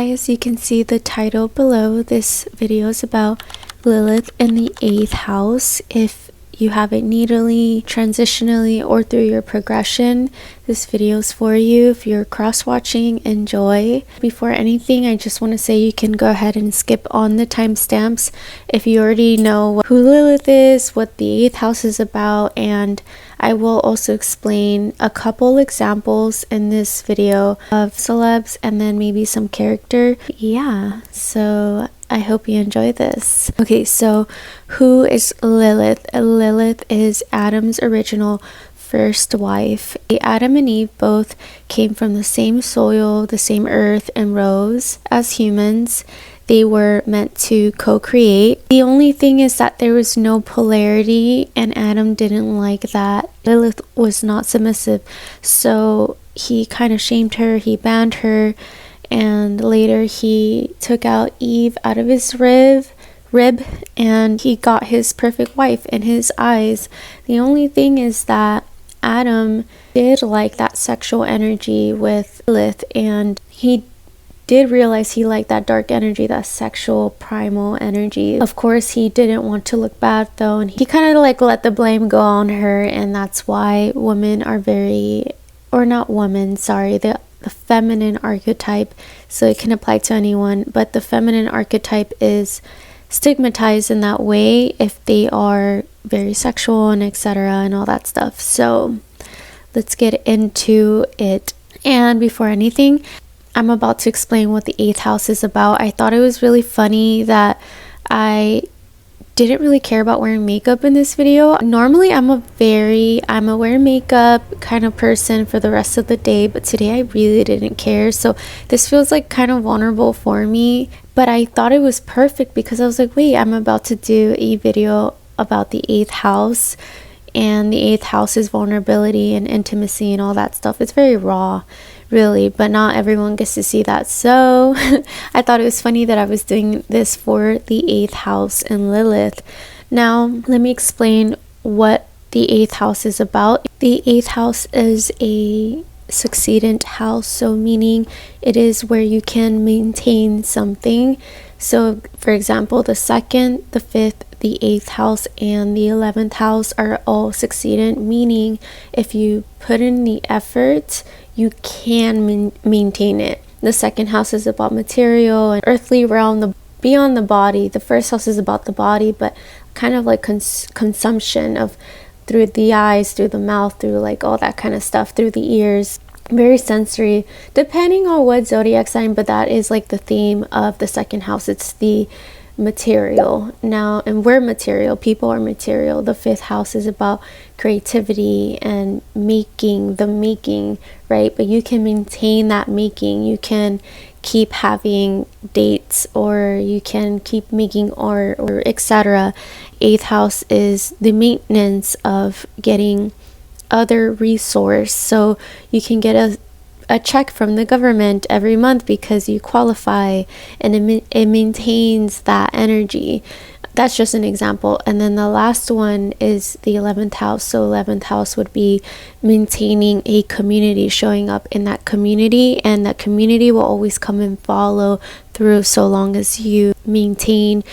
As you can see the title below, this video is about Lilith in the 8th house. If you have it natally, transitionally, or through your progression, this video is for you. If you're cross-watching, enjoy. Before anything, I just want to say you can go ahead and skip on the timestamps if you already know who Lilith is, what the 8th house is about, and I will also explain a couple examples in this video of celebs and then maybe some character. Yeah, so I hope you enjoy this. Okay, so who is Lilith? Lilith is Adam's original first wife. Adam and Eve both came from the same soil, the same earth, and rose as humans. They were meant to co-create. The only thing is that there was no polarity, and Adam didn't like that. Lilith was not submissive, so he kind of shamed her, he banned her, and later he took out Eve out of his rib, and he got his perfect wife in his eyes. The only thing is that Adam did like that sexual energy with Lilith, and he did realize he liked that dark energy, that sexual primal energy. Of course, he didn't want to look bad though, and he kind of like let the blame go on her, and that's why women are very, or not women, sorry, the feminine archetype, so it can apply to anyone, but the feminine archetype is stigmatized in that way if they are very sexual and etc. and all that stuff. So let's get into it. And before anything, I'm about to explain what the 8th house is about. I thought it was really funny that I didn't really care about wearing makeup in this video. Normally I'm a wear makeup kind of person for the rest of the day, but today I really didn't care. So this feels like kind of vulnerable for me, but I thought it was perfect because I was like, wait, I'm about to do a video about the 8th house, and the 8th house is vulnerability and intimacy and all that stuff. It's very raw, really, but not everyone gets to see that. So I thought it was funny that I was doing this for the 8th house and Lilith. Now let me explain what the 8th house is about. The 8th house is a succedent house, so meaning it is where you can maintain something. So for example, the 2nd, the 5th, the 8th house, and the 11th house are all succedent, meaning if you put in the effort, you can maintain it. The 2nd house is about material and earthly realm, beyond the body. The 1st house is about the body, but kind of like consumption of through the eyes, through the mouth, through like all that kind of stuff, through the ears. Very sensory, depending on what zodiac sign, but that is like the theme of the 2nd house. It's the material now, and we're material, people are material. The 5th house is about creativity and making, right? But you can maintain that making. You can keep having dates, or you can keep making art, or etc. 8th house is the maintenance of getting other resource, so you can get a check from the government every month because you qualify, and it maintains that energy. That's just an example. And then the last one is the 11th house. So 11th house would be maintaining a community, showing up in that community, and that community will always come and follow through so long as you maintain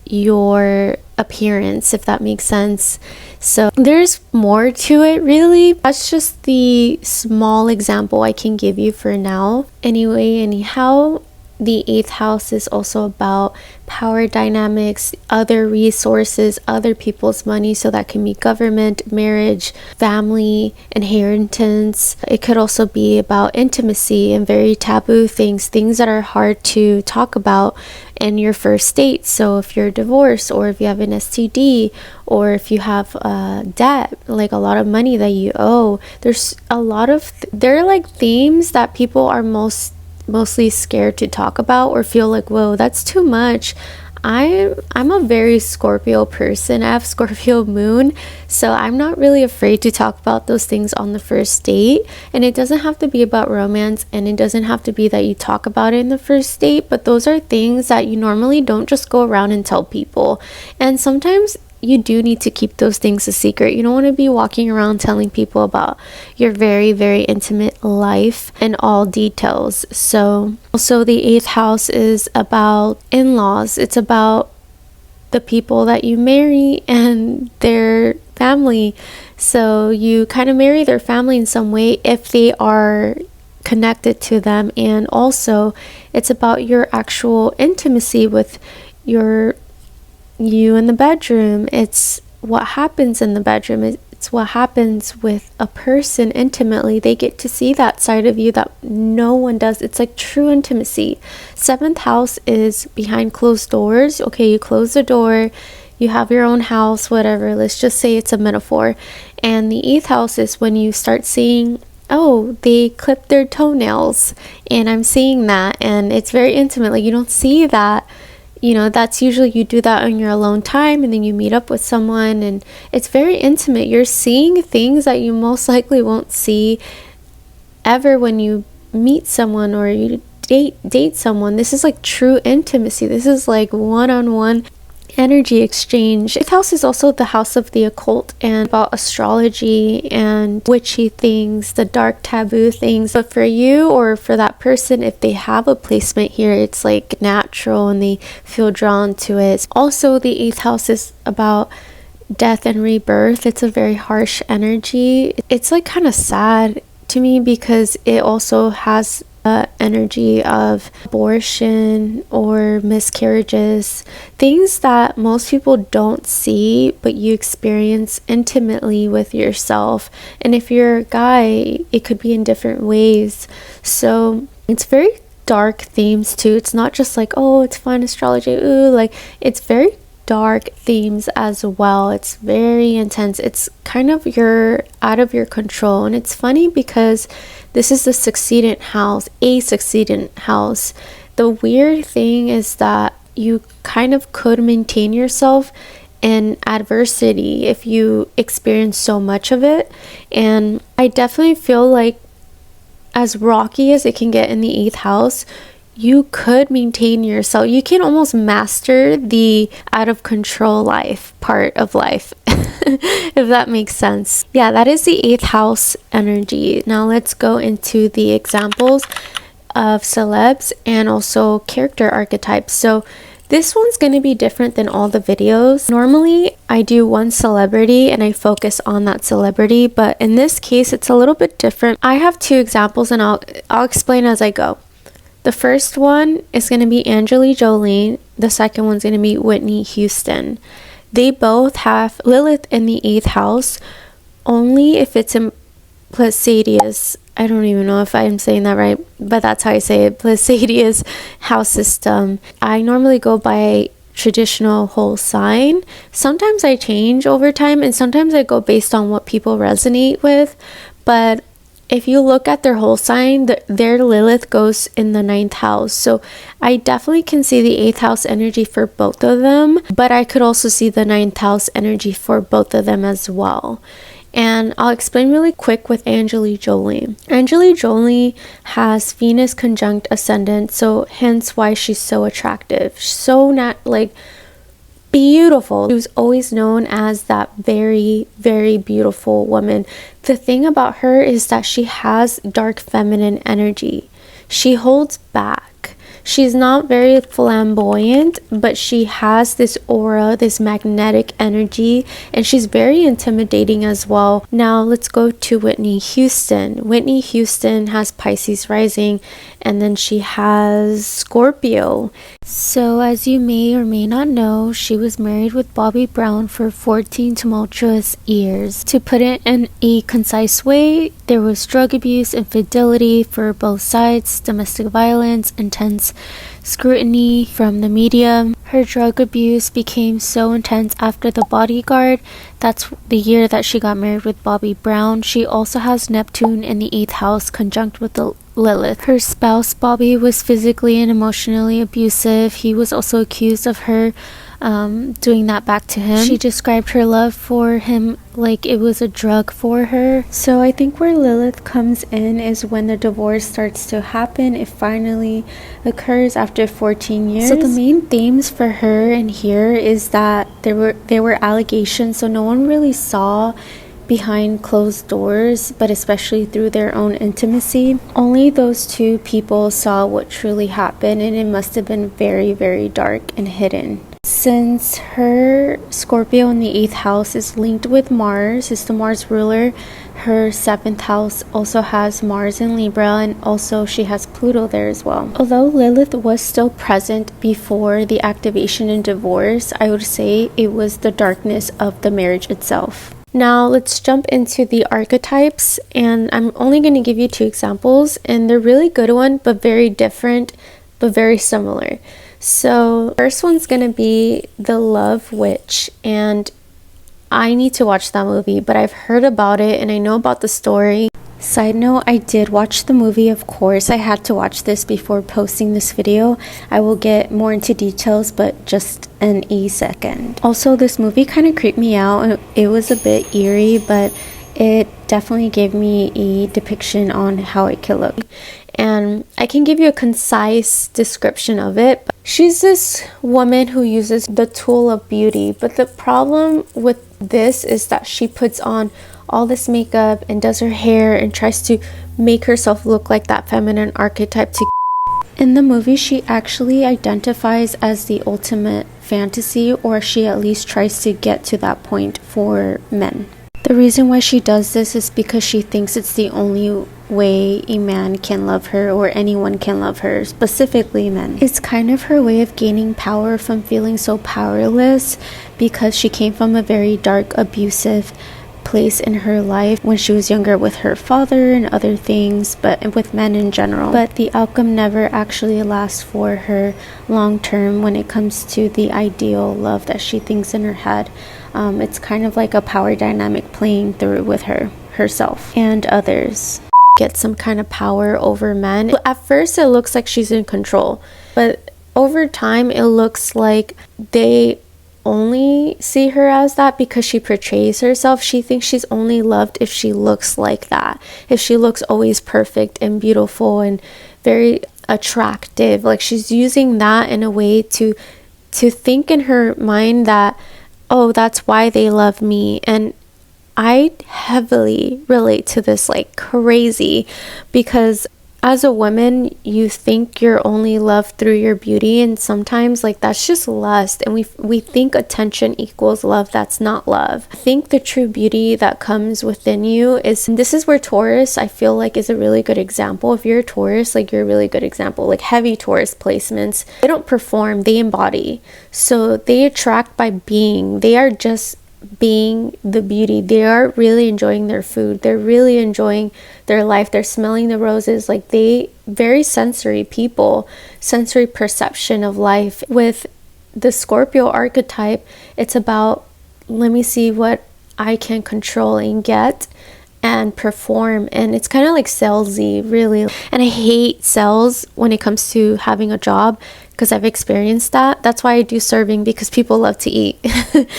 your appearance, if that makes sense. So there's more to it, really. That's just the small example I can give you for now. Anyhow, the 8th house is also about power dynamics, other resources, other people's money. So that can be government, marriage, family, inheritance. It could also be about intimacy and very taboo things that are hard to talk about in your first date. So if you're divorced, or if you have an STD, or if you have debt, like a lot of money that you owe, there's a lot of there are like themes that people are mostly scared to talk about, or feel like, whoa, that's too much. I'm a very Scorpio person. I have Scorpio moon, so I'm not really afraid to talk about those things on the first date. And it doesn't have to be about romance, and it doesn't have to be that you talk about it in the first date, but those are things that you normally don't just go around and tell people. And sometimes you do need to keep those things a secret. You don't want to be walking around telling people about your very, very intimate life and all details. So also the 8th house is about in-laws. It's about the people that you marry and their family. So you kind of marry their family in some way if they are connected to them. And also it's about your actual intimacy with you in the bedroom. It's what happens in the bedroom. It's what happens with a person intimately. They get to see that side of you that no one does. It's like true intimacy. 7th house is behind closed doors. Okay, you close the door, you have your own house, whatever. Let's just say it's a metaphor. And the 8th house is when you start seeing, oh, they clipped their toenails, and I'm seeing that, and it's very intimate. Like, you don't see that. That's usually you do that on your alone time, and then you meet up with someone, and it's very intimate. You're seeing things that you most likely won't see ever when you meet someone or you date someone. This is like true intimacy. This is like one-on-one energy exchange. 8th house is also the house of the occult and about astrology and witchy things, the dark taboo things. But for you or for that person, if they have a placement here, it's like natural and they feel drawn to it. Also, the 8th house is about death and rebirth. It's a very harsh energy. It's like kind of sad to me because it also has energy of abortion or miscarriages, things that most people don't see but you experience intimately with yourself. And if you're a guy, it could be in different ways. So it's very dark themes too. It's not just like, oh, it's fun astrology, ooh, like it's very dark themes as well. It's very intense. It's kind of you're out of your control. And it's funny because this is the succeedant house, a succeedant house. The weird thing is that you kind of could maintain yourself in adversity if you experience so much of it. And I definitely feel like as rocky as it can get in the 8th house, you could maintain yourself. You can almost master the out of control life part of life, if that makes sense. Yeah, that is the 8th house energy. Now let's go into the examples of celebs and also character archetypes. So this one's going to be different than all the videos. Normally I do one celebrity and I focus on that celebrity, but in this case it's a little bit different. I have 2 examples and I'll explain as I go. The first one is going to be Angelina Jolie. The second one's going to be Whitney Houston. They both have Lilith in the 8th house, only if it's in Pleiades. I don't even know if I'm saying that right, but that's how I say it. Pleiades house system. I normally go by traditional whole sign. Sometimes I change over time, and sometimes I go based on what people resonate with. But if you look at their whole sign, their Lilith goes in the 9th house. So I definitely can see the 8th house energy for both of them, but I could also see the 9th house energy for both of them as well. And I'll explain really quick with Angelina Jolie. Angelina Jolie has Venus conjunct ascendant, so hence why she's so attractive. So beautiful. She was always known as that very, very beautiful woman. The thing about her is that she has dark feminine energy. She holds back. She's not very flamboyant, but she has this aura, this magnetic energy, and she's very intimidating as well. Now let's go to Whitney Houston. Whitney Houston has Pisces rising, and then she has Scorpio. So as you may or may not know, she was married with Bobby Brown for 14 tumultuous years. To put it in a concise way, there was drug abuse, infidelity for both sides, domestic violence, intense scrutiny from the media. Her drug abuse became so intense after The Bodyguard. That's the year that she got married with Bobby Brown. She also has Neptune in the 8th house conjunct with the Lilith. Her spouse Bobby was physically and emotionally abusive. He was also accused of her doing that back to him. She described her love for him like it was a drug for her. So I think where Lilith comes in is when the divorce starts to happen. It finally occurs after 14 years. So the main themes for her in here is that there were allegations, so no one really saw behind closed doors, but especially through their own intimacy. Only those two people saw what truly happened, and it must have been very, very dark and hidden. Since her Scorpio in the 8th house is linked with Mars, is the Mars ruler, her 7th house also has Mars in Libra, and also she has Pluto there as well. Although Lilith was still present before the activation and divorce, I would say it was the darkness of the marriage itself. Now let's jump into the archetypes, and I'm only going to give you 2 examples, and they're really good ones, but very different, but very similar. So first one's going to be the Love Witch, and I need to watch that movie, but I've heard about it and I know about the story. Side note, I did watch the movie, of course. I had to watch this before posting this video. I will get more into details, but just in a second. Also, this movie kind of creeped me out. It was a bit eerie, but it definitely gave me a depiction on how it could look. And I can give you a concise description of it. She's this woman who uses the tool of beauty, but the problem with this is that she puts on all this makeup and does her hair and tries to make herself look like that feminine archetype. In the movie, she actually identifies as the ultimate fantasy, or she at least tries to get to that point for men. The reason why she does this is because she thinks it's the only way a man can love her, or anyone can love her, specifically men. It's kind of her way of gaining power from feeling so powerless, because she came from a very dark, abusive place in her life when she was younger with her father and other things, but with men in general. But the outcome never actually lasts for her long term when it comes to the ideal love that she thinks in her head. It's kind of like a power dynamic playing through with herself and others. Get some kind of power over men. At first it looks like she's in control, but over time it looks like they only see her as that because she portrays herself. She thinks she's only loved if she looks like that, if she looks always perfect and beautiful and very attractive. Like, she's using that in a way to think in her mind that, oh, that's why they love me. And I heavily relate to this like crazy, because as a woman, you think you're only loved through your beauty, and sometimes like that's just lust, and we think attention equals love. That's not love. I think the true beauty that comes within you is, and this is where Taurus, I feel like, is a really good example. If you're a Taurus, like, you're a really good example. Like, heavy Taurus placements, they don't perform, they embody. So they attract by being. They are just being the beauty. They are really enjoying their food, they're really enjoying their life, they're smelling the roses. Like, they very sensory people, sensory perception of life. With the Scorpio archetype, it's about, let me see what I can control and get and perform, and it's kind of like salesy, really. And I hate sales when it comes to having a job, because I've experienced that. That's why I do serving, because people love to eat.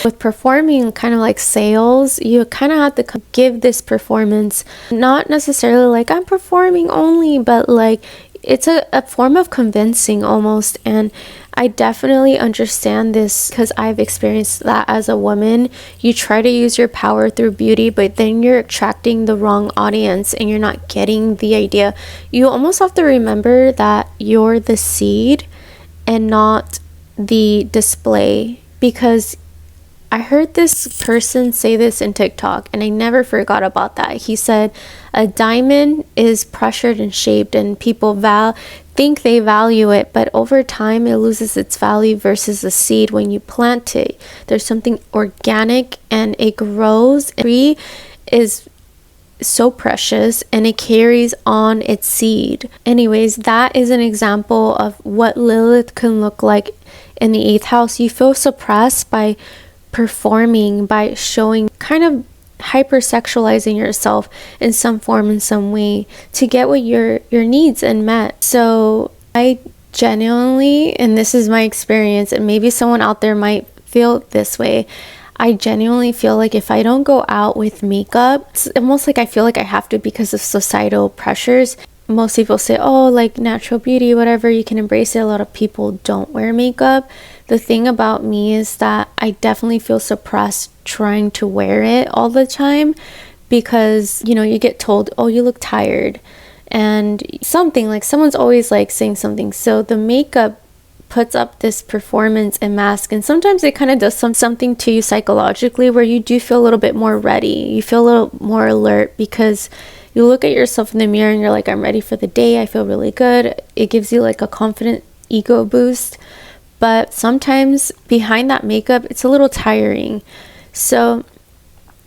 With performing, kind of like sales, you kind of have to give this performance, not necessarily like I'm performing only, but like it's a form of convincing almost. And I definitely understand this because I've experienced that as a woman. You try to use your power through beauty, but then you're attracting the wrong audience and you're not getting the idea. You almost have to remember that you're the seed and not the display, because I heard this person say this in TikTok and I never forgot about that. He said a diamond is pressured and shaped, and people think they value it, but over time it loses its value versus a seed. When you plant it, there's something organic and it grows. A tree is so precious and it carries on its seed. Anyways, that is an example of what Lilith can look like in the 8th house. You feel suppressed by performing, by showing, kind of hypersexualizing yourself in some form, in some way, to get what your needs and met. So I genuinely, and this is my experience, and maybe someone out there might feel this way, I genuinely feel like if I don't go out with makeup, it's almost like I feel like I have to because of societal pressures. Most people say, oh, like natural beauty, whatever, you can embrace it. A lot of people don't wear makeup. The thing about me is that I definitely feel suppressed trying to wear it all the time because, you know, you get told, oh, you look tired, and something like someone's always like saying something. So the makeup puts up this performance and mask, and sometimes it kind of does something to you psychologically where you do feel a little bit more ready. You feel a little more alert because you look at yourself in the mirror and you're like, I'm ready for the day. I feel really good. It gives you like a confident ego boost. But sometimes behind that makeup, it's a little tiring. So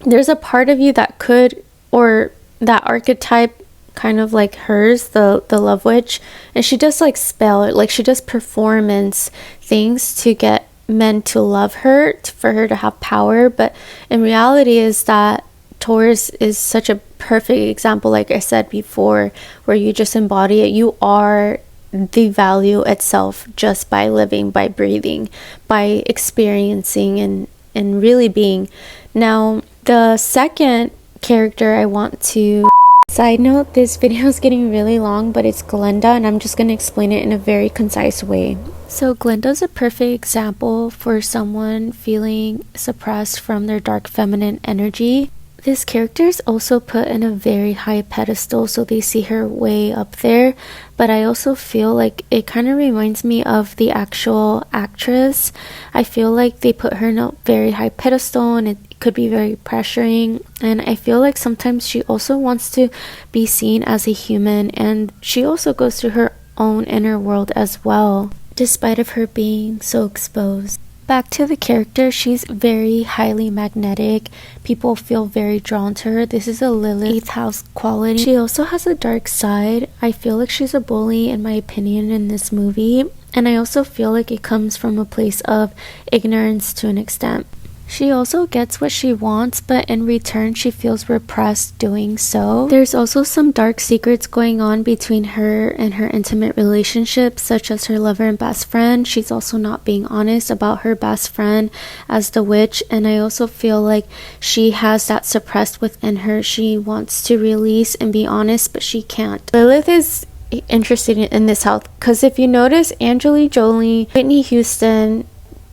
there's a part of you that could, or that archetype, kind of like hers, the love witch, and she does like spell it, like she does performance things to get men to love her, for her to have power. But in reality is that Taurus is such a perfect example, like I said before, where you just embody it. You are the value itself just by living, by breathing, by experiencing, and really being. Now, the second character I want to... Side note, this video is getting really long, but it's Glenda, and I'm just going to explain it in a very concise way. So Glenda's a perfect example for someone feeling suppressed from their dark feminine energy. This character is also put in a very high pedestal, so they see her way up there, but I also feel like it kind of reminds me of the actual actress. I feel like they put her in a very high pedestal, and it could be very pressuring, and I feel like sometimes she also wants to be seen as a human, and she also goes through her own inner world as well, despite of her being so exposed. Back to the character, she's very highly magnetic. People feel very drawn to her. This is a Lilith 8th house quality. She also has a dark side. I feel like she's a bully, in my opinion, in this movie, and I also feel like it comes from a place of ignorance to an extent. She also gets what she wants, but in return she feels repressed doing so. There's also some dark secrets going on between her and her intimate relationships, such as her lover and best friend. She's also not being honest about her best friend as the witch, and I also feel like she has that suppressed within her. She wants to release and be honest, but she can't. Lilith is interested in this house because if you notice, Angelina Jolie, Whitney Houston,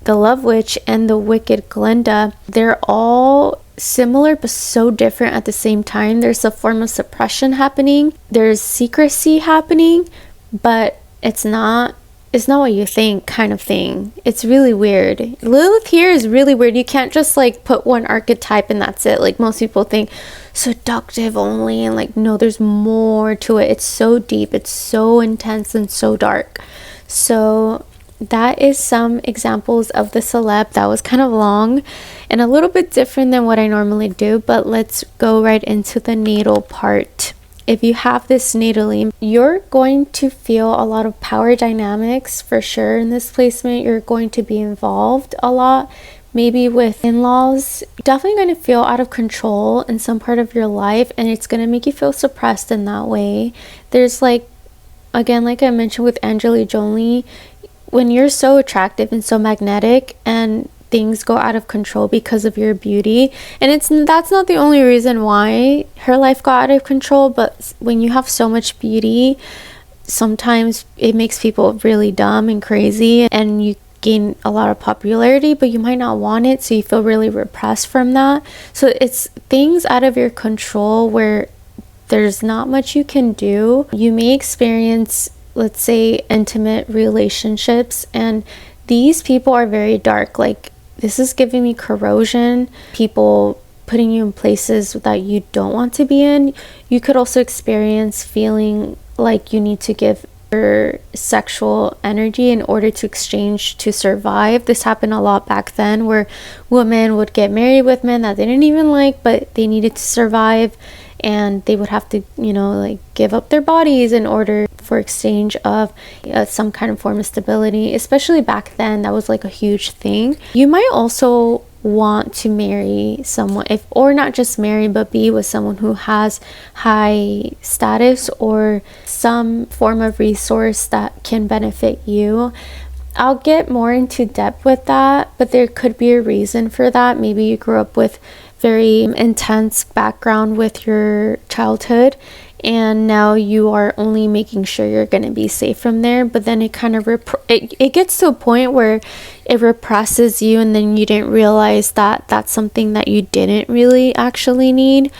the Love Witch, and the Wicked Glenda, they're all similar but so different at the same time. There's a form of suppression happening, there's secrecy happening, but it's not what you think kind of thing. It's really weird. Lilith here is really weird. You can't just like put one archetype and that's it. Like most people think seductive only, and like no, there's more to it. It's so deep, it's so intense and so dark. So that is some examples of the celeb. That was kind of long and a little bit different than what I normally do, but let's go right into the natal part. If you have this natally, you're going to feel a lot of power dynamics for sure in this placement. You're going to be involved a lot, maybe with in-laws. Definitely going to feel out of control in some part of your life, and it's going to make you feel suppressed in that way. There's like, again, like I mentioned with Angelina Jolie, when you're so attractive and so magnetic and things go out of control because of your beauty, and that's not the only reason why her life got out of control, but when you have so much beauty, sometimes it makes people really dumb and crazy, and you gain a lot of popularity, but you might not want it, so you feel really repressed from that. So it's things out of your control where there's not much you can do. You may experience, let's say, intimate relationships, and these people are very dark. Like, this is giving me corrosion, people putting you in places that you don't want to be in. You could also experience feeling like you need to give your sexual energy in order to exchange to survive. This happened a lot back then, where women would get married with men that they didn't even like, but they needed to survive, and they would have to, you know, like give up their bodies in order for exchange of some kind of form of stability. Especially back then, that was like a huge thing. You might also want to marry someone, if, or not just marry, but be with someone who has high status or some form of resource that can benefit you. I'll get more into depth with that, but there could be a reason for that. Maybe you grew up with very intense background with your childhood, and now you are only making sure you're going to be safe from there. But then it kind of it gets to a point where it represses you, and then you didn't realize that that's something that you didn't really actually need.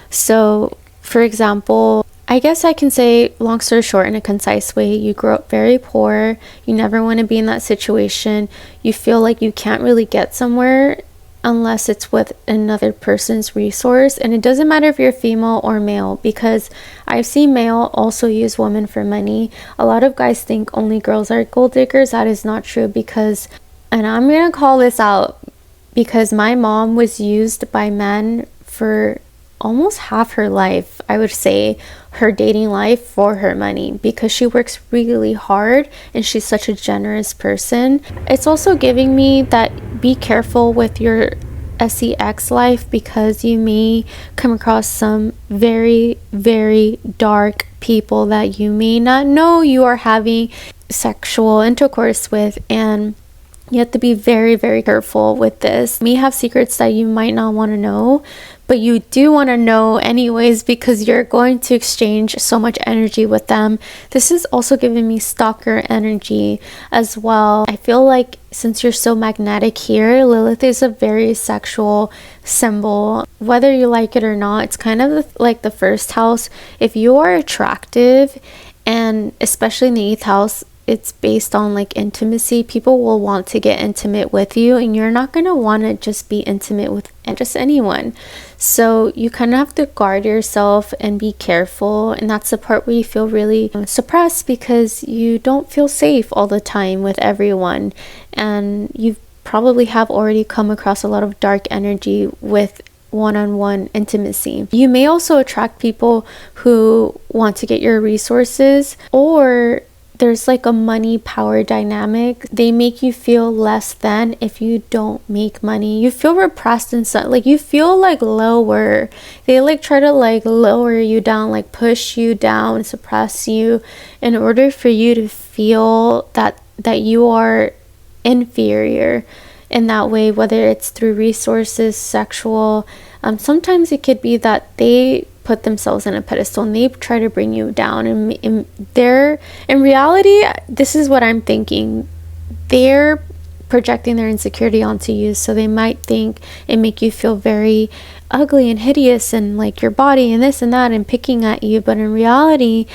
So for example, I guess I can say, long story short, in a concise way, you grew up very poor. You never want to be in that situation. You feel like you can't really get somewhere unless it's with another person's resource. And it doesn't matter if you're female or male, because I've seen male also use women for money. A lot of guys think only girls are gold diggers. That is not true, because, and I'm going to call this out, because my mom was used by men for almost half her life, I would say, her dating life, for her money, because she works really hard and she's such a generous person. It's also giving me that be careful with your sex life, because you may come across some very, very dark people that you may not know you are having sexual intercourse with, and you have to be very, very careful with this. You may have secrets that you might not want to know, but you do want to know anyways, because you're going to exchange so much energy with them. This is also giving me stalker energy as well. I feel like since you're so magnetic here, Lilith is a very sexual symbol. Whether you like it or not, it's kind of like the first house. If you are attractive, and especially in the 8th house, it's based on like intimacy. People will want to get intimate with you, and you're not going to want to just be intimate with just anyone. So you kind of have to guard yourself and be careful. And that's the part where you feel really suppressed, because you don't feel safe all the time with everyone. And you probably have already come across a lot of dark energy with one-on-one intimacy. You may also attract people who want to get your resources, or there's like a money power dynamic. They make you feel less than if you don't make money. You feel repressed inside, like you feel like lower. They like try to like lower you down, like push you down, suppress you, in order for you to feel that you are inferior in that way, whether it's through resources, sexual. Sometimes it could be that they put themselves in a pedestal and they try to bring you down, and in reality, this is what I'm thinking, they're projecting their insecurity onto you. So they might think and make you feel very ugly and hideous, and like your body and this and that, and picking at you. But in reality,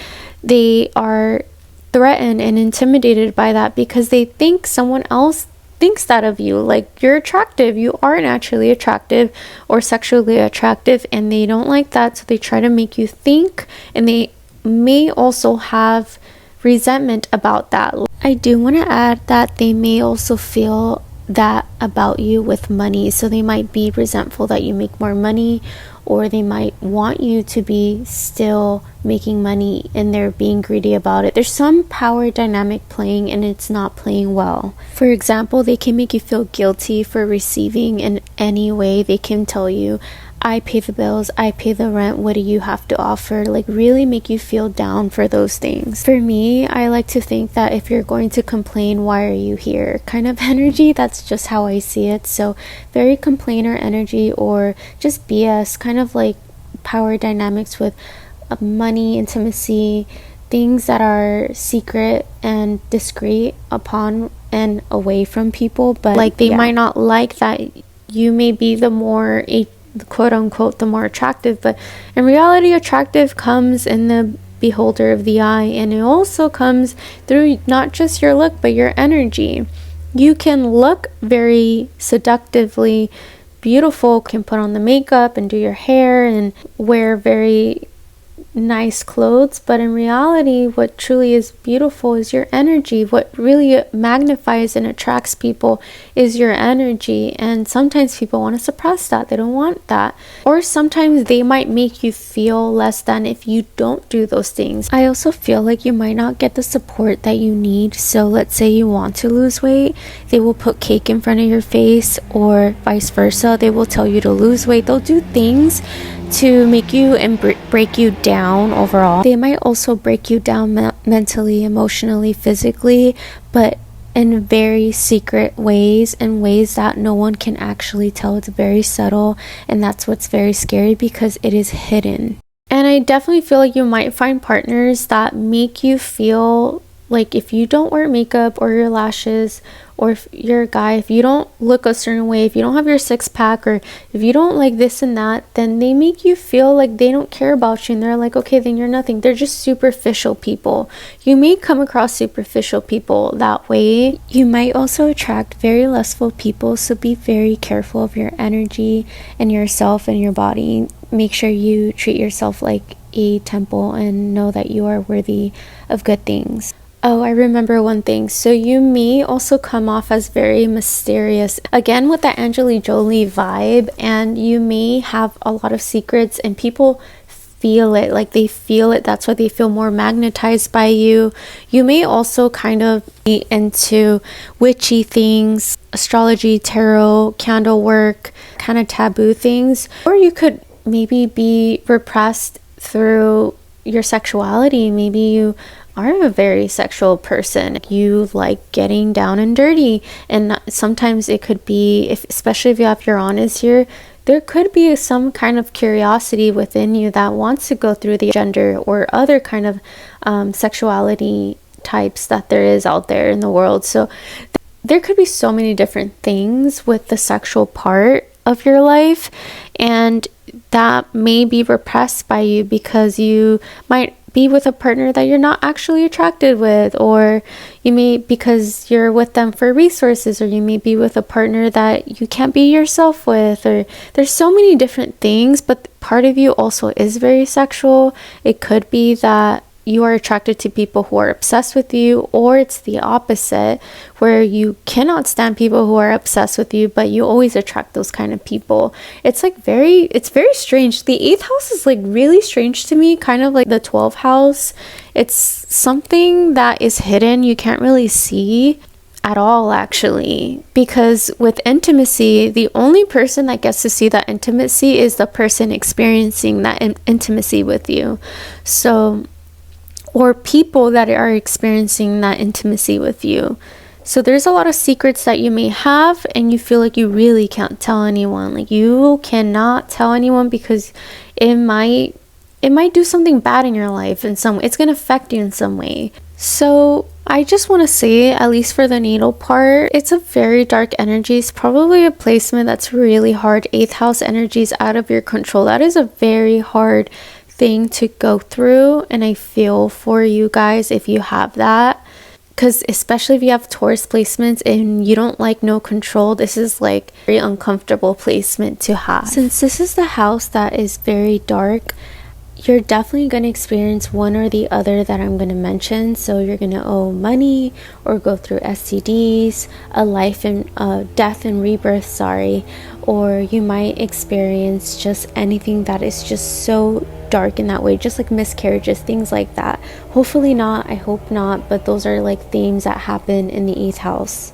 they are threatened and intimidated by that, because they think someone else thinks that of you. Like, you're attractive, you are naturally attractive or sexually attractive, and they don't like that. So they try to make you think, and they may also have resentment about that. I do want to add that they may also feel that about you with money. So they might be resentful that you make more money, or they might want you to be still making money and they're being greedy about it. There's some power dynamic playing, and it's not playing well. For example, they can make you feel guilty for receiving in any way. They can tell you, I pay the bills, I pay the rent, what do you have to offer? Like, really make you feel down for those things. For me, I like to think that if you're going to complain, why are you here kind of energy. That's just how I see it. So very complainer energy, or just BS, kind of like power dynamics with money, intimacy, things that are secret and discreet upon and away from people. But like, they might not like that you may be the more quote unquote the more attractive, but in reality, attractive comes in the beholder of the eye, and it also comes through not just your look but your energy. You can look very seductively beautiful, can put on the makeup and do your hair and wear very nice clothes, but in reality what truly is beautiful is your energy. What really magnifies and attracts people is your energy, and sometimes people want to suppress that. They don't want that, or sometimes they might make you feel less than if you don't do those things. I also feel like you might not get the support that you need. So let's say you want to lose weight, they will put cake in front of your face, or vice versa, they will tell you to lose weight. They'll do things to make you and break you down overall. They might also break you down mentally, emotionally, physically, but in very secret ways, in ways that no one can actually tell. It's very subtle, and that's what's very scary because it is hidden. And I definitely feel like you might find partners that make you feel like if you don't wear makeup or your lashes, or if you're a guy, if you don't look a certain way, if you don't have your six-pack, or if you don't like this and that, then they make you feel like they don't care about you, and they're like, okay, then you're nothing. They're just superficial people. You may come across superficial people that way. You might also attract very lustful people, so be very careful of your energy and yourself and your body. Make sure you treat yourself like a temple and know that you are worthy of good things. Oh, I remember one thing. So you may also come off as very mysterious, again with that Angelina Jolie vibe, and you may have a lot of secrets and people feel it, like they feel it. That's why they feel more magnetized by you. You may also kind of be into witchy things, astrology, tarot, candle work, kind of taboo things, or you could maybe be repressed through your sexuality. Maybe you are a very sexual person. You like getting down and dirty, and sometimes it could be, especially if you have Uranus here, there could be some kind of curiosity within you that wants to go through the gender or other kind of sexuality types that there is out there in the world. So there could be so many different things with the sexual part of your life, and that may be repressed by you because you might be with a partner that you're not actually attracted with, or you may, because you're with them for resources, or you may be with a partner that you can't be yourself with, or there's so many different things. But part of you also is very sexual. It could be that you are attracted to people who are obsessed with you, or it's the opposite, where you cannot stand people who are obsessed with you, but you always attract those kind of people. It's like it's very strange. The 8th house is like really strange to me, kind of like the 12th house. It's something that is hidden, you can't really see at all, actually, because with intimacy, the only person that gets to see that intimacy is the person experiencing that intimacy with you. So, or people that are experiencing that intimacy with you. So there's a lot of secrets that you may have, and you feel like you really can't tell anyone. Like you cannot tell anyone because it might do something bad in your life in some way. It's going to affect you in some way. So I just want to say, at least for the natal part, it's a very dark energy. It's probably a placement that's really hard. 8th house energy is out of your control. That is a very hard thing to go through, and I feel for you guys if you have that, because especially if you have Taurus placements and you don't like no control, this is like a very uncomfortable placement to have. Since this is the house that is very dark, you're definitely going to experience one or the other that I'm going to mention. So you're going to owe money, or go through STDs, a life and death and rebirth, or you might experience just anything that is just so dark in that way, just like miscarriages, things like that. Hopefully not, I hope not, but those are like themes that happen in the 8th house.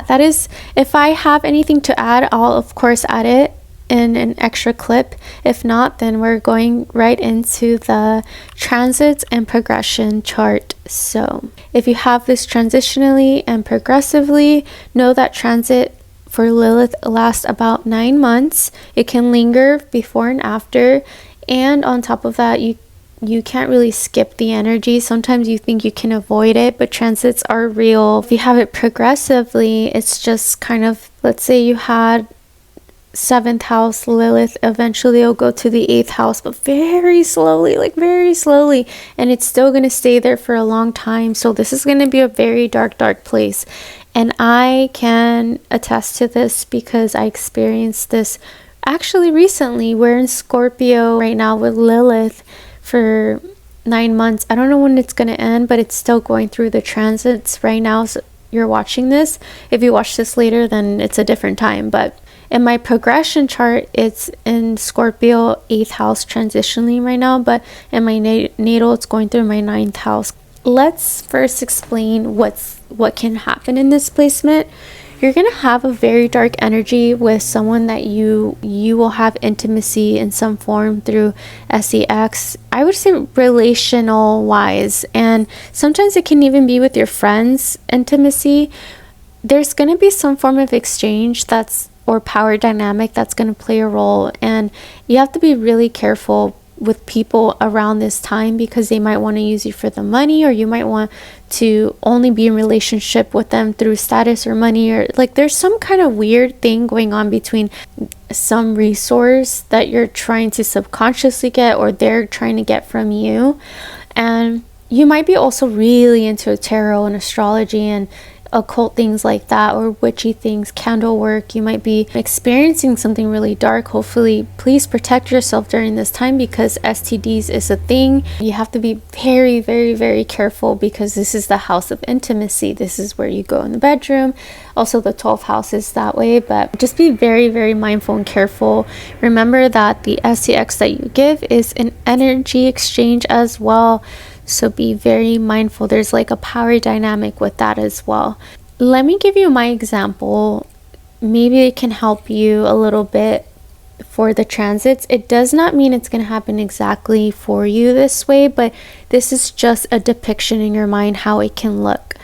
That is, if I have anything to add, I'll of course add it in an extra clip. If not, then we're going right into the transits and progression chart. So if you have this transitionally and progressively, know that transit for Lilith lasts about 9 months. It can linger before and after, and on top of that, you can't really skip the energy. Sometimes you think you can avoid it, but transits are real. If you have it progressively, it's just kind of, let's say you had 7th house Lilith, eventually it'll go to the 8th house, but very slowly, like very slowly, and it's still going to stay there for a long time. So this is going to be a very dark place, and I can attest to this because I experienced this actually recently. We're in Scorpio right now with Lilith for 9 months. I don't know when it's going to end, but it's still going through the transits right now. So you're watching this. If you watch this later, then it's a different time. But in my progression chart, it's in Scorpio 8th house transitioning right now, but in my natal, it's going through my 9th house. Let's first explain what can happen in this placement. You're going to have a very dark energy with someone that you will have intimacy in some form through sex. I would say relational wise, and sometimes it can even be with your friends intimacy. There's going to be some form of exchange or power dynamic that's going to play a role, and you have to be really careful with people around this time because they might want to use you for the money, or you might want to only be in relationship with them through status or money, or like there's some kind of weird thing going on between some resource that you're trying to subconsciously get or they're trying to get from you. And you might be also really into tarot and astrology and occult things like that, or witchy things, candle work. You might be experiencing something really dark. Hopefully, please protect yourself during this time because STDs is a thing. You have to be very, very, very careful because this is the house of intimacy. This is where you go in the bedroom. Also, the 12th house is that way, but just be very, very mindful and careful. Remember that the STX that you give is an energy exchange as well. So be very mindful. There's like a power dynamic with that as well. Let me give you my example. Maybe it can help you a little bit for the transits. It does not mean it's going to happen exactly for you this way, but this is just a depiction in your mind how it can look.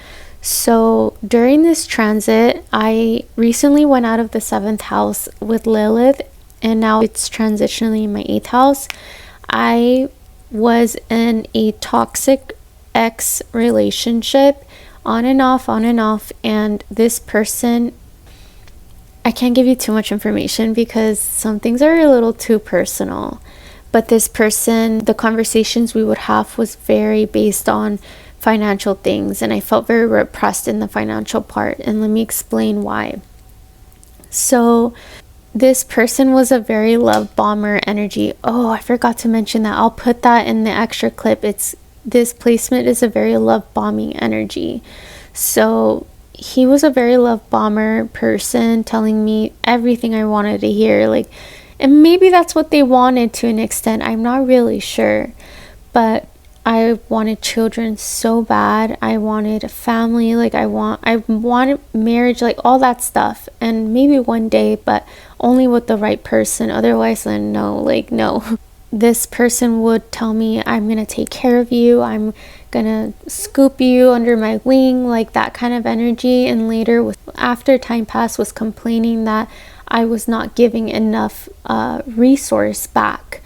So during this transit, I recently went out of the 7th house with Lilith, and now it's transitionally in my 8th house. I was in a toxic ex relationship, on and off, and this person, I can't give you too much information because some things are a little too personal, but this person, the conversations we would have was very based on financial things, and I felt very repressed in the financial part, and let me explain why. So this person was a very love bomber energy. Oh, I forgot to mention that. I'll put that in the extra clip. This placement is a very love bombing energy. So he was a very love bomber person, telling me everything I wanted to hear. Like, and maybe that's what they wanted to an extent. I'm not really sure. But I wanted children so bad. I wanted a family. Like I wanted marriage, like all that stuff. And maybe one day, but only with the right person. Otherwise, then no, like no. This person would tell me, I'm going to take care of you. I'm going to scoop you under my wing, like that kind of energy. And later, after time passed, was complaining that I was not giving enough resource back.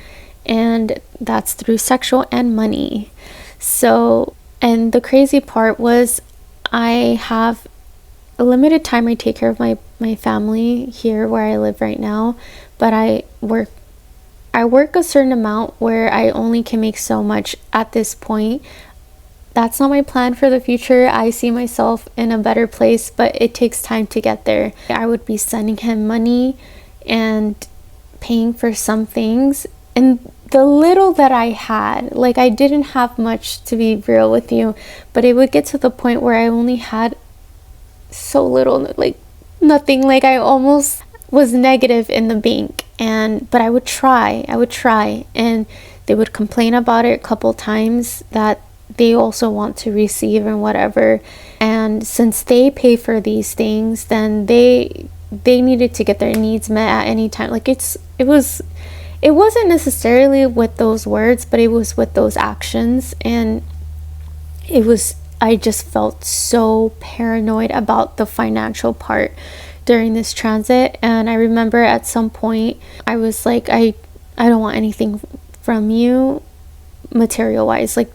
And that's through sexual and money. So, and the crazy part was I have a limited time I take care of my family here where I live right now, but I work a certain amount where I only can make so much at this point. That's not my plan for the future. I see myself in a better place, but it takes time to get there. I would be sending him money and paying for some things, and the little that I had, like I didn't have much, to be real with you, but it would get to the point where I only had so little, like nothing. Like I almost was negative in the bank, but I would try, and they would complain about it a couple times that they also want to receive and whatever. And since they pay for these things, then they needed to get their needs met at any time. Like it wasn't necessarily with those words, but it was with those actions. And I just felt so paranoid about the financial part during this transit. And I remember at some point I was like, I don't want anything from you material wise. Like,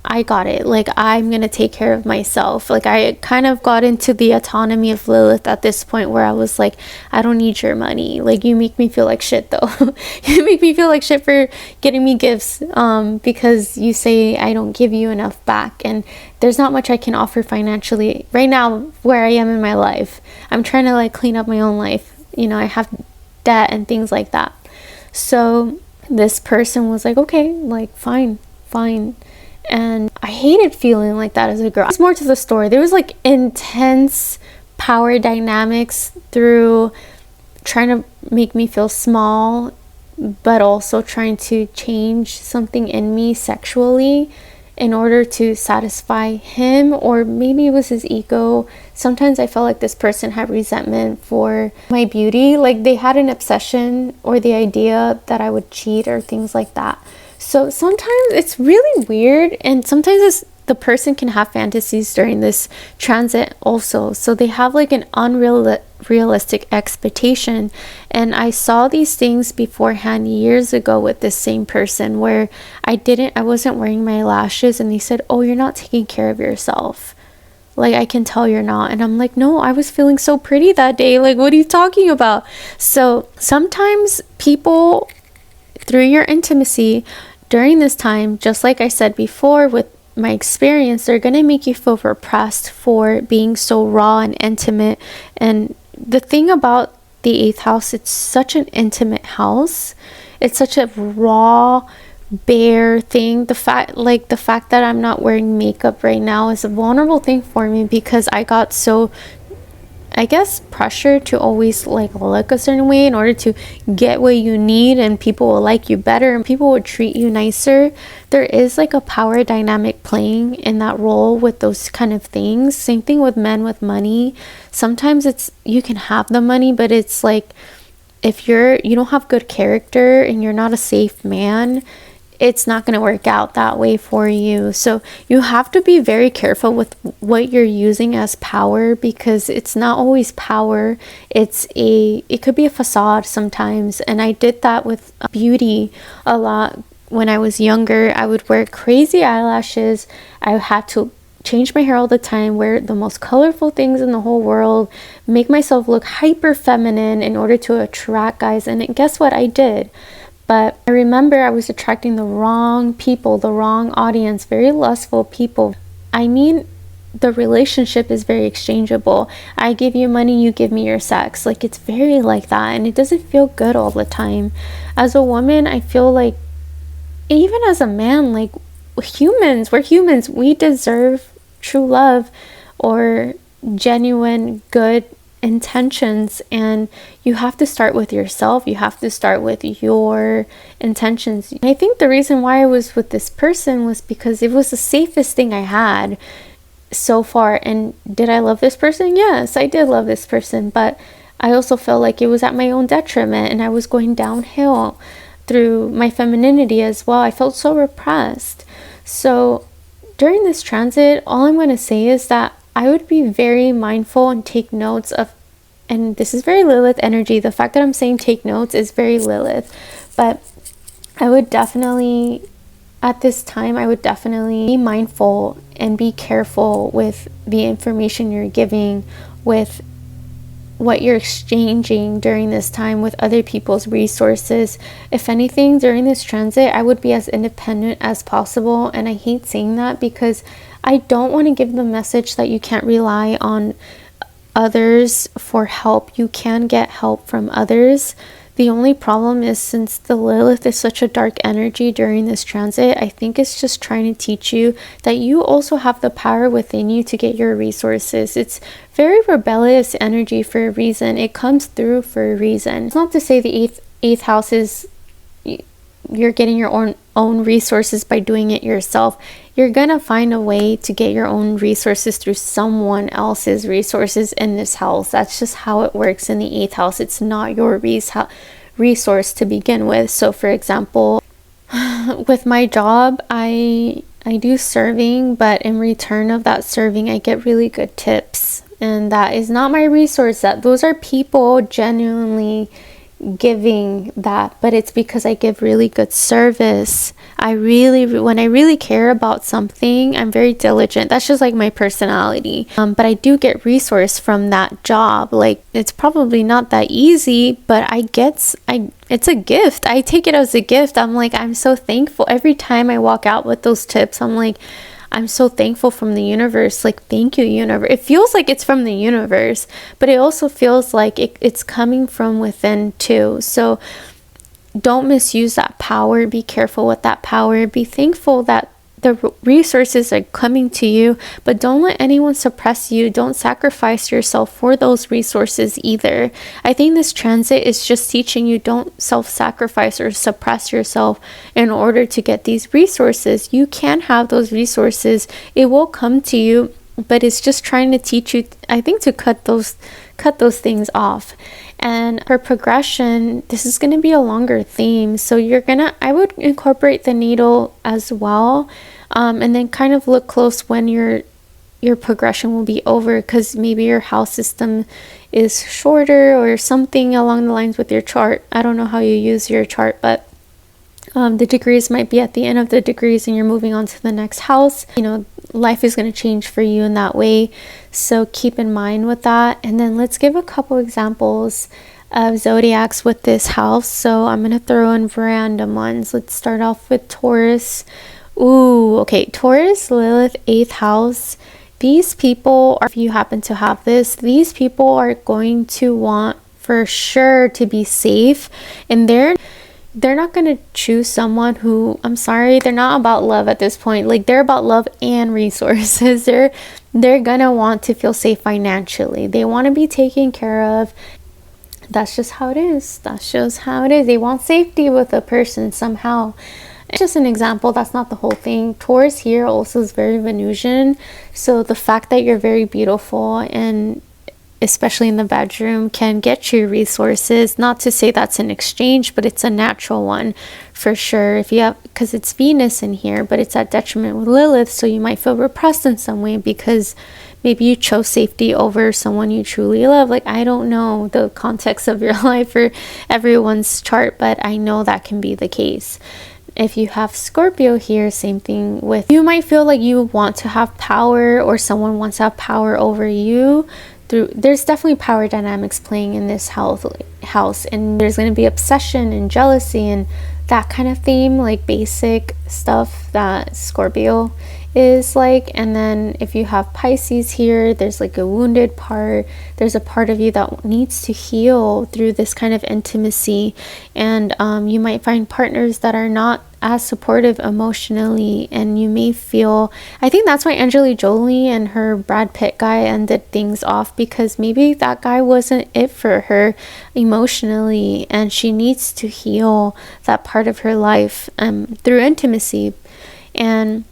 I got it. Like, I'm gonna take care of myself. Like, I kind of got into the autonomy of Lilith at this point where I was like, I don't need your money. Like, you make me feel like shit though. You make me feel like shit for getting me gifts because you say I don't give you enough back, and there's not much I can offer financially right now where I am in my life. I'm trying to like clean up my own life. You know, I have debt and things like that. So this person was like, okay, like fine. And I hated feeling like that as a girl. There's more to the story. There was like intense power dynamics through trying to make me feel small, but also trying to change something in me sexually in order to satisfy him, or maybe it was his ego. Sometimes I felt like this person had resentment for my beauty, like they had an obsession or the idea that I would cheat or things like that. So sometimes it's really weird, and sometimes the person can have fantasies during this transit also. So they have like an unrealistic expectation. And I saw these things beforehand years ago with this same person, where I wasn't wearing my lashes, and they said, oh, you're not taking care of yourself. Like, I can tell you're not. And I'm like, no, I was feeling so pretty that day. Like, what are you talking about? So sometimes people, through your intimacy during this time, just like I said before with my experience, they're going to make you feel repressed for being so raw and intimate. And the thing about the 8th house, it's such an intimate house. It's such a raw, bare thing. The fact that I'm not wearing makeup right now is a vulnerable thing for me, because I got so, I guess, pressure to always like look a certain way in order to get what you need, and people will like you better and people will treat you nicer. There is like a power dynamic playing in that role with those kind of things. Same thing with men with money. Sometimes it's, you can have the money, but it's like, if you don't have good character and you're not a safe man, it's not going to work out that way for you. So you have to be very careful with what you're using as power, because it's not always power. It could be a facade sometimes. And I did that with beauty a lot when I was younger. I would wear crazy eyelashes. I had to change my hair all the time, wear the most colorful things in the whole world, make myself look hyper feminine in order to attract guys. And guess what? I did. But I remember I was attracting the wrong people, the wrong audience, very lustful people. I mean, the relationship is very exchangeable. I give you money, you give me your sex. Like, it's very like that, and it doesn't feel good all the time. As a woman, I feel like, even as a man, like, we're humans. We deserve true love or genuine good intentions, and you have to start with yourself. You have to start with your intentions. I think the reason why I was with this person was because it was the safest thing I had so far. And did I love this person? Yes, I did love this person, but I also felt like it was at my own detriment, and I was going downhill through my femininity as well. I felt so repressed. So during this transit, all I'm going to say is that I would be very mindful and take notes of, and this is very Lilith energy. The fact that I'm saying take notes is very Lilith, but I would definitely, at this time, I would definitely be mindful and be careful with the information you're giving, with what you're exchanging during this time with other people's resources. If anything, during this transit, I would be as independent as possible. And I hate saying that because I don't want to give the message that you can't rely on others for help. You can get help from others. The only problem is, since the Lilith is such a dark energy during this transit, I think it's just trying to teach you that you also have the power within you to get your resources. It's very rebellious energy for a reason. It comes through for a reason. It's not to say the eighth house is you're getting your own resources by doing it yourself. You're gonna find a way to get your own resources through someone else's resources in this house. That's just how it works in the 8th house. It's not your resource to begin with. So for example, with my job, I do serving, but in return of that serving, I get really good tips. And that is not my resource. Those are people genuinely giving that, but it's because I give really good service. When I really care about something, I'm very diligent. That's just like my personality. But I do get resource from that job. Like, it's probably not that easy, but it's a gift. I take it as a gift. I'm like, I'm so thankful every time I walk out with those tips. I'm like, I'm so thankful from the universe. Like, thank you, universe. It feels like it's from the universe, but it also feels like it's coming from within too. So don't misuse that power. Be careful with that power. Be thankful that the resources are coming to you, but don't let anyone suppress you. Don't sacrifice yourself for those resources either. I think this transit is just teaching you, don't self-sacrifice or suppress yourself in order to get these resources. You can have those resources. It will come to you, but it's just trying to teach you, I think, to cut those things off. And for progression, this is going to be a longer theme, so I would incorporate the needle as well, and then kind of look close when your progression will be over, because maybe your house system is shorter or something along the lines with your chart. I don't know how you use your chart, but the degrees might be at the end of the degrees and you're moving on to the next house. Life is going to change for you in that way, so keep in mind with that. And then let's give a couple examples of zodiacs with this house. So I'm going to throw in random ones. Let's start off with Taurus. Ooh, okay, Taurus, Lilith, 8th house. These people, if you happen to have this, these people are going to want for sure to be safe, and they're not going to choose someone who, I'm sorry, they're not about love at this point. Like, they're about love and resources. They're going to want to feel safe financially. They want to be taken care of. That's just how it is. They want safety with a person somehow. It's just an example. That's not the whole thing. Taurus here also is very Venusian. So the fact that you're very beautiful, and especially in the bedroom, can get you resources. Not to say that's an exchange, but it's a natural one for sure. If you have, because it's Venus in here, but it's at detriment with Lilith, so you might feel repressed in some way because maybe you chose safety over someone you truly love. Like, I don't know the context of your life or everyone's chart, but I know that can be the case. If you have Scorpio here, same thing with, you might feel like you want to have power, or someone wants to have power over you. There's definitely power dynamics playing in this house, and there's going to be obsession and jealousy and that kind of theme, like basic stuff that Scorpio is like. And then if you have Pisces here, there's like a wounded part. There's a part of you that needs to heal through this kind of intimacy, and you might find partners that are not as supportive emotionally, and you may feel, I think that's why Angelina Jolie and her Brad Pitt guy ended things off, because maybe that guy wasn't it for her emotionally, and she needs to heal that part of her life through intimacy and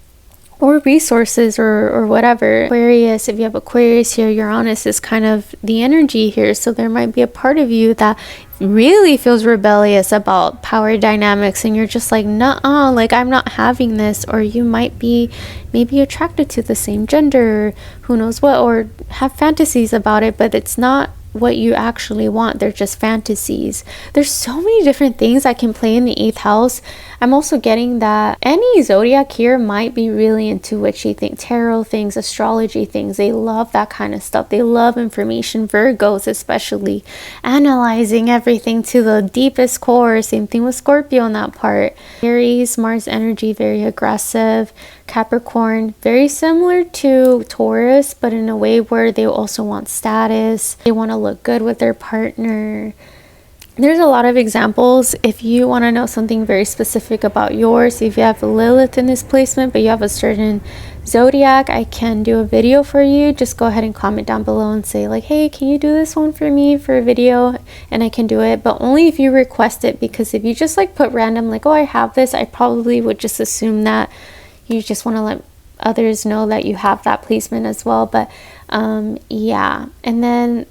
or resources or whatever. Aquarius, if you have Aquarius here, Uranus is kind of the energy here, so there might be a part of you that really feels rebellious about power dynamics, and you're just like, nuh-uh, like, I'm not having this. Or you might be maybe attracted to the same gender, who knows what, or have fantasies about it, but it's not what you actually want. They're just fantasies. There's so many different things that can play in the 8th house. I'm also getting that any zodiac here might be really into witchy things, tarot things, astrology things. They love that kind of stuff. They love information. Virgos especially, analyzing everything to the deepest core. Same thing with Scorpio on that part. Aries, Mars energy, very aggressive. Capricorn, very similar to Taurus, but in a way where they also want status. They want to look good with their partner. There's a lot of examples. If you want to know something very specific about yours, if you have Lilith in this placement, but you have a certain zodiac, I can do a video for you. Just go ahead and comment down below and say like, hey, can you do this one for me for a video? And I can do it, but only if you request it, because if you just like put random, like, oh, I have this, I probably would just assume that you just want to let others know that you have that placement as well. But yeah, and then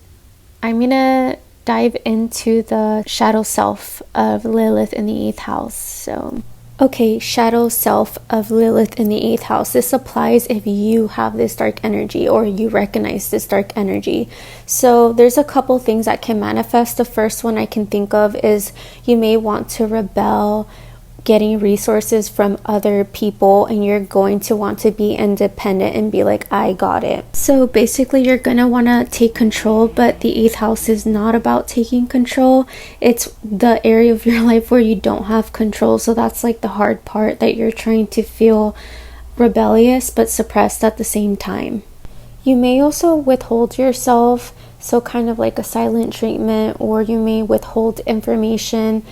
I'm gonna dive into the shadow self of Lilith in the 8th house. So okay, shadow self of Lilith in the 8th house. This applies if you have this dark energy or you recognize this dark energy. So there's a couple things that can manifest. The first one I can think of is you may want to rebel getting resources from other people, and you're going to want to be independent and be like, I got it. So basically you're gonna want to take control, but the 8th house is not about taking control. It's the area of your life where you don't have control. So that's like the hard part, that you're trying to feel rebellious but suppressed at the same time. You may also withhold yourself, so kind of like a silent treatment, or you may withhold information.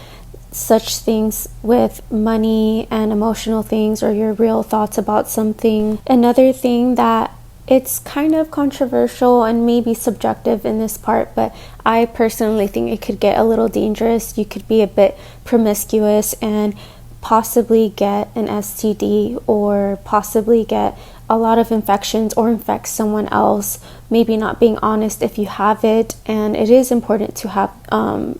such things with money and emotional things, or your real thoughts about something. Another thing that it's kind of controversial and maybe subjective in this part, but I personally think it could get a little dangerous. You could be a bit promiscuous and possibly get an STD, or possibly get a lot of infections or infect someone else, maybe not being honest if you have it. And it is important to have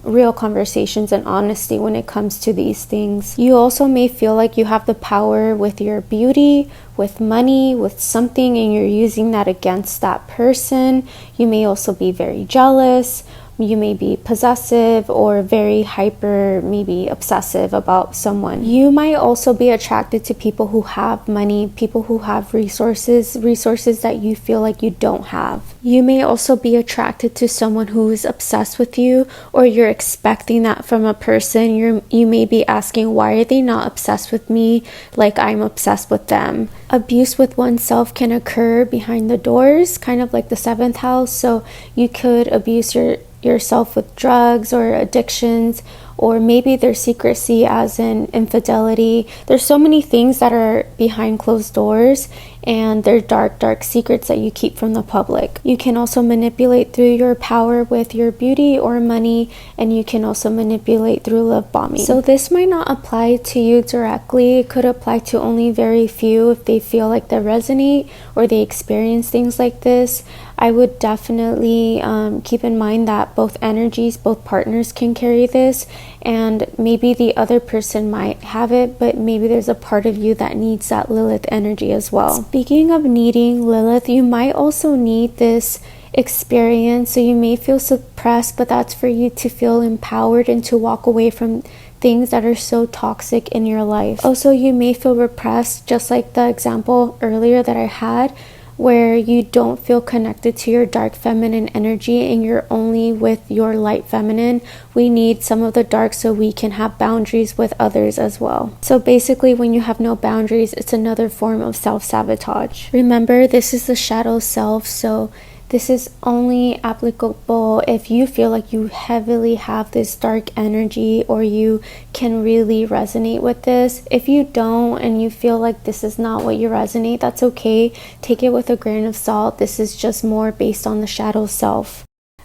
real conversations and honesty when it comes to these things. You also may feel like you have the power with your beauty, with money, with something, and you're using that against that person. You may also be very jealous. You may be possessive or very hyper, maybe obsessive about someone. You might also be attracted to people who have money, people who have resources that you feel like you don't have. You may also be attracted to someone who is obsessed with you, or you're expecting that from a person. You may be asking, why are they not obsessed with me like I'm obsessed with them? Abuse with oneself can occur behind the doors, kind of like the 7th house. So you could abuse yourself with drugs or addictions, or maybe there's secrecy as in infidelity. There's so many things that are behind closed doors, and they're dark secrets that you keep from the public. You can also manipulate through your power with your beauty or money, and you can also manipulate through love bombing. So this might not apply to you directly. It could apply to only very few if they feel like they resonate or they experience things like this. I would definitely keep in mind that both energies, both partners can carry this, and maybe the other person might have it, but maybe there's a part of you that needs that Lilith energy as well. Speaking of needing Lilith, you might also need this experience. So you may feel suppressed, but that's for you to feel empowered and to walk away from things that are so toxic in your life. Also, you may feel repressed, just like the example earlier that I had, where you don't feel connected to your dark feminine energy and you're only with your light feminine. We need some of the dark so we can have boundaries with others as well. So basically, when you have no boundaries, it's another form of self-sabotage. Remember, this is the shadow self, so this is only applicable if you feel like you heavily have this dark energy, or you can really resonate with this. If you don't and you feel like this is not what you resonate, that's okay. Take it with a grain of salt. This is just more based on the shadow self.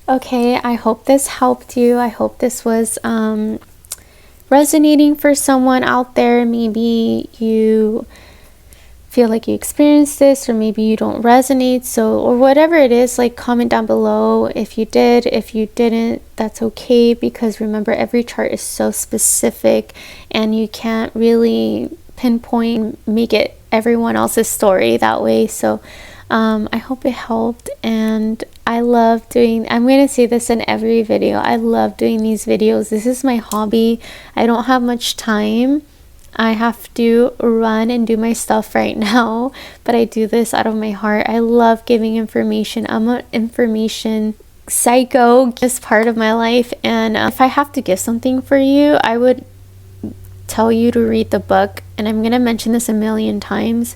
Okay, I hope this helped you. I hope this was resonating for someone out there. Maybe you feel like you experienced this, or maybe you don't resonate, so, or whatever it is, like, comment down below if you did. If you didn't, that's okay, because remember, every chart is so specific and you can't really pinpoint, make it everyone else's story that way. So I hope it helped, and I love doing, I'm going to say this in every video, I love doing these videos. This is my hobby. I don't have much time. I have to run and do my stuff right now, but I do this out of my heart. I love giving information. I'm an information psycho, this part of my life, and if I have to give something for you, I would tell you to read the book, and I'm going to mention this a million times,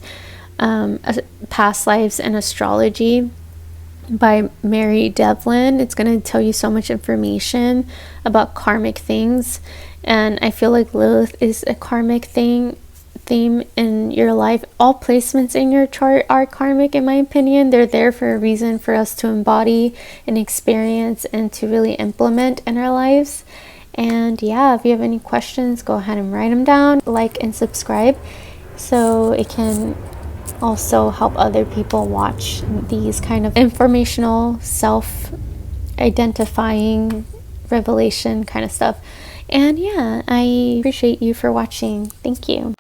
Past Lives and Astrology by Mary Devlin. It's going to tell you so much information about karmic things, and I feel like Lilith is a karmic theme in your life. All placements in your chart are karmic, in my opinion. They're there for a reason, for us to embody and experience and to really implement in our lives. And yeah, if you have any questions, go ahead and write them down, like and subscribe, so it can also help other people watch these kind of informational, self-identifying, revelation kind of stuff. And yeah, I appreciate you for watching. Thank you.